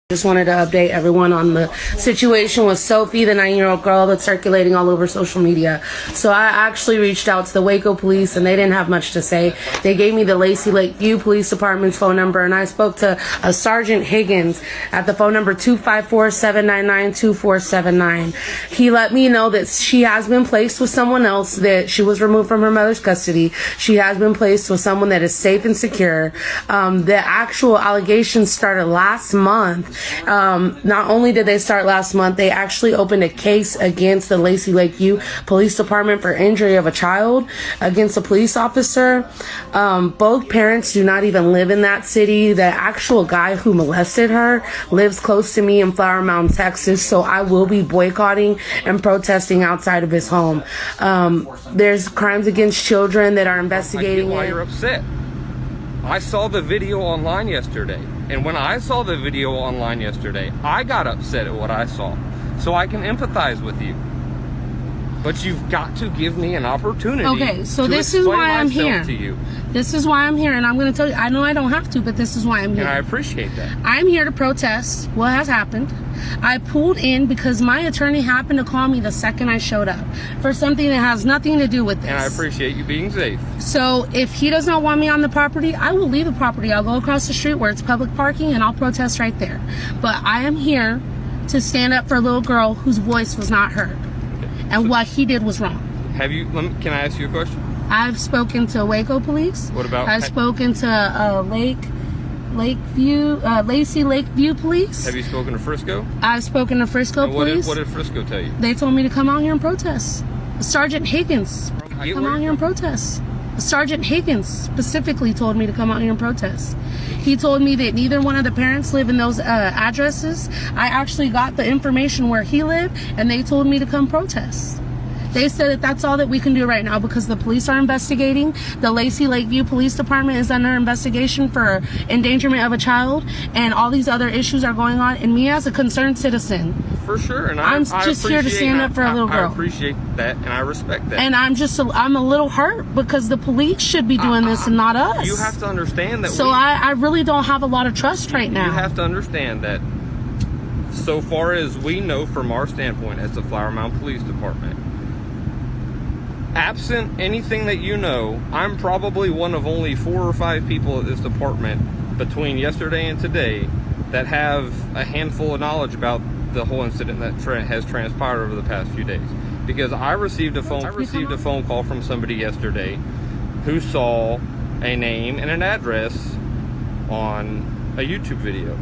Just wanted to update everyone on the situation with Sophie, the 9-year-old girl that's circulating all over social media. So I actually reached out to the Waco police and they didn't have much to say. They gave me the Lacey Lakeview Police Department's phone number and I spoke to a Sergeant Higgins at the phone number 254-799-2479. He let me know that she has been placed with someone else, that she was removed from her mother's custody. She has been placed with someone that is safe and secure. The actual allegations started last month. Not only did they start last month, they actually opened a case against the Lacey Lakeview Police Department for injury of a child against a police officer. Both parents do not even live in that city. The actual guy who molested her lives close to me in Flower Mound, Texas, so I will be boycotting and protesting outside of his home. There's crimes against children that are investigating. I get why you're upset. I saw the video online yesterday. And when I saw the video online yesterday, I got upset at what I saw. So I can empathize with you. But you've got to give me an opportunity. Okay, so this is why I'm here. To you. This is why I'm here, and I'm going to tell you, I know I don't have to, but this is why I'm here. And I appreciate that. I'm here to protest what has happened. I pulled in because my attorney happened to call me the second I showed up for something that has nothing to do with this. And I appreciate you being safe. So if he does not want me on the property, I will leave the property. I'll go across the street where it's public parking and I'll protest right there. But I am here to stand up for a little girl whose voice was not heard. And what he did was wrong. Can I ask you a question? I've spoken to Waco police. What about? I've spoken to Lacey Lakeview police. Have you spoken to Frisco? I've spoken to Frisco police. What did Frisco tell you? They told me to come out here and protest. Sergeant Higgins, come out here and protest. Sergeant Higgins specifically told me to come out here and protest. He told me that neither one of the parents live in those addresses. I actually got the information where he lived, and they told me to come protest. They said that that's all that we can do right now because the police are investigating. The Lacey Lakeview Police Department is under investigation for endangerment of a child, and all these other issues are going on. And me as a concerned citizen, for sure, and I'm just here to stand up for a little girl. I appreciate that, and I respect that. And I'm a little hurt because the police should be doing this and not us. You have to understand that. So I really don't have a lot of trust right now. You have to understand that. So far as we know, from our standpoint as the Flower Mound Police Department, absent anything that you know, I'm probably one of only 4 or 5 people at this department between yesterday and today that have a handful of knowledge about the whole incident that has transpired over the past few days. Because I received a phone call from somebody yesterday who saw a name and an address on a YouTube video.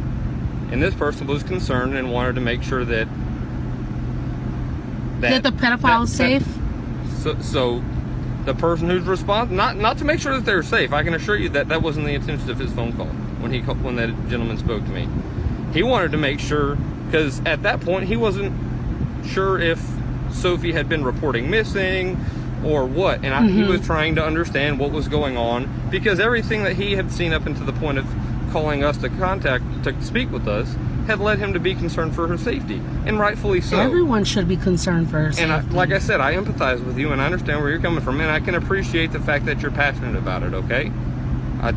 And this person was concerned and wanted to make sure that the pedophile is safe. So the person who's responsible, not to make sure that they're safe, I can assure you that that wasn't the intention of his phone call when that gentleman spoke to me. He wanted to make sure, because at that point he wasn't sure if Sophie had been reporting missing or what, and he was trying to understand what was going on, because everything that he had seen up until the point of calling us to speak with us had led him to be concerned for her safety, and rightfully so. Everyone should be concerned for her safety. And like I said, I empathize with you, and I understand where you're coming from, and I can appreciate the fact that you're passionate about it, okay? I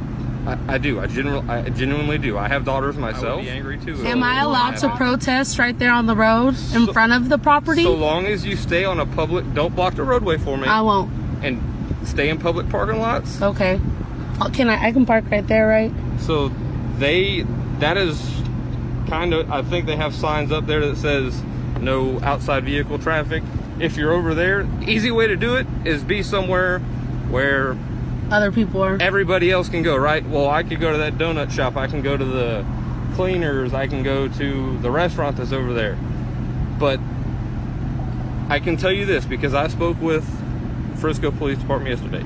do. I genuinely do. I have daughters myself. I would be angry too. Am I allowed to protest right there on the road in front of the property? So long as you stay on a public, don't block the roadway for me. I won't. And stay in public parking lots. Okay. I can park right there, right? So that is kind of, I think they have signs up there that says no outside vehicle traffic. If you're over there, easy way to do it is be somewhere where other people are. Everybody else can go, right? Well, I could go to that donut shop. I can go to the cleaners. I can go to the restaurant that's over there. But I can tell you this, because I spoke with Frisco Police Department yesterday.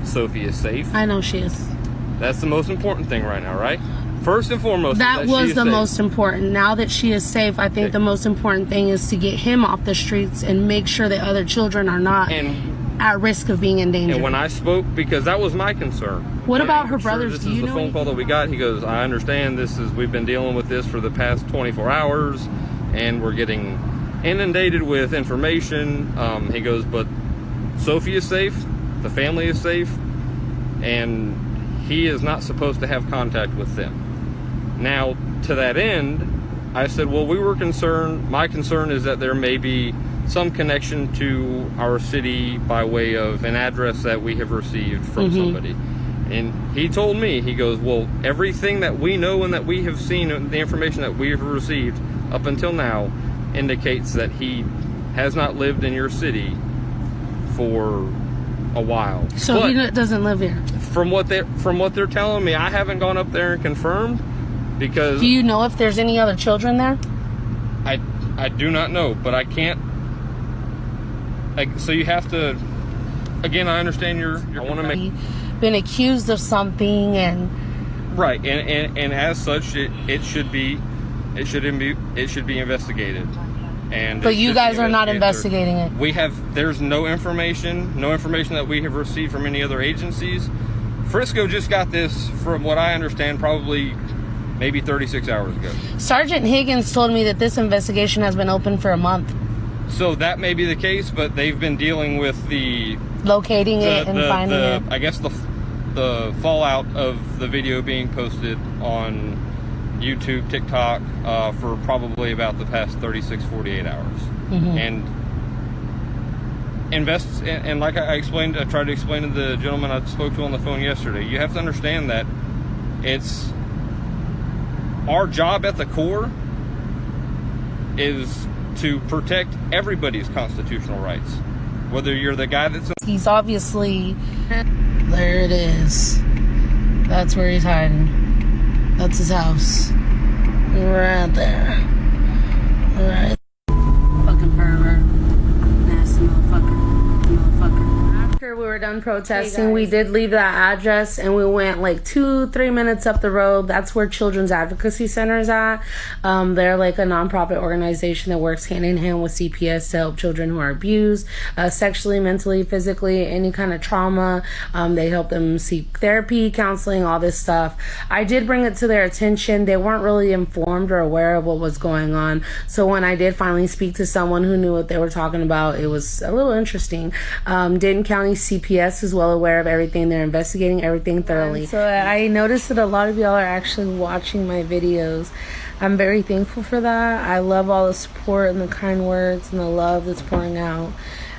Sophie is safe. I know she is. That's the most important thing right now, right? First and foremost, that was the most important. Now that she is safe, I think the most important thing is to get him off the streets and make sure that other children are not at risk of being endangered. And when I spoke, because that was my concern. What about her brothers? This is the phone call that we got. He goes, I understand we've been dealing with this for the past 24 hours and we're getting inundated with information. He goes, but Sophie is safe, the family is safe, and he is not supposed to have contact with them. Now, to that end, I said, well, we were concerned. My concern is that there may be some connection to our city by way of an address that we have received from somebody. And he told me, he goes, well, everything that we know and that we have seen, the information that we have received up until now, indicates that he has not lived in your city for a while. So but he doesn't live here. From what they're telling me, I haven't gone up there and confirmed, because Do you know if there's any other children there? I do not know, but I can't. So you have to. Again, I understand I want to make. Been accused of something and. Right, and as such, it should be investigated. But you guys are not investigating it. There's no information that we have received from any other agencies. Frisco just got this, from what I understand, probably maybe 36 hours ago. Sergeant Higgins told me that this investigation has been open for a month. So that may be the case, but they've been dealing with locating it and finding it. I guess the fallout of the video being posted on YouTube, TikTok, for probably about the past 36, 48 hours. And and like I tried to explain to the gentleman I spoke to on the phone yesterday, you have to understand that it's our job at the Corps is to protect everybody's constitutional rights, whether you're the guy that's he's obviously there. It is. That's where he's hiding. That's his house. Right there. Right. Fucking pervert. Nasty motherfucker. After we were done protesting, we did leave that address and we went like 2-3 minutes up the road. That's where Children's Advocacy Center is at. They're like a nonprofit organization that works hand in hand with CPS to help children who are abused, sexually, mentally, physically, any kind of trauma. They help them seek therapy, counseling, all this stuff. I did bring it to their attention. They weren't really informed or aware of what was going on. So when I did finally speak to someone who knew what they were talking about, it was a little interesting. Denton County CPS is well aware of everything. They're investigating everything thoroughly. So I noticed that a lot of y'all are actually watching my videos. I'm very thankful for that. I love all the support and the kind words and the love that's pouring out.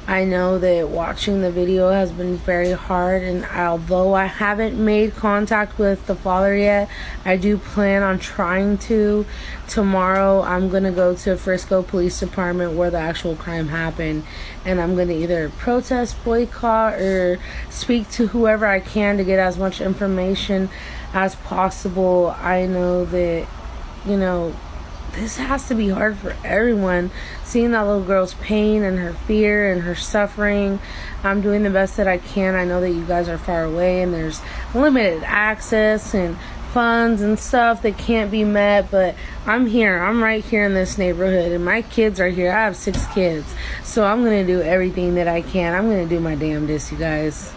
I know that watching the video has been very hard, and although I haven't made contact with the father yet, I do plan on trying to. Tomorrow I'm going to go to Frisco Police Department where the actual crime happened, and I'm going to either protest, boycott, or speak to whoever I can to get as much information as possible. I know that, this has to be hard for everyone, seeing that little girl's pain and her fear and her suffering. I'm doing the best that I can. I know that you guys are far away and there's limited access and funds and stuff that can't be met, but I'm here. I'm right here in this neighborhood and my kids are here. I have 6 kids, so I'm going to do everything that I can. I'm going to do my damnedest, you guys.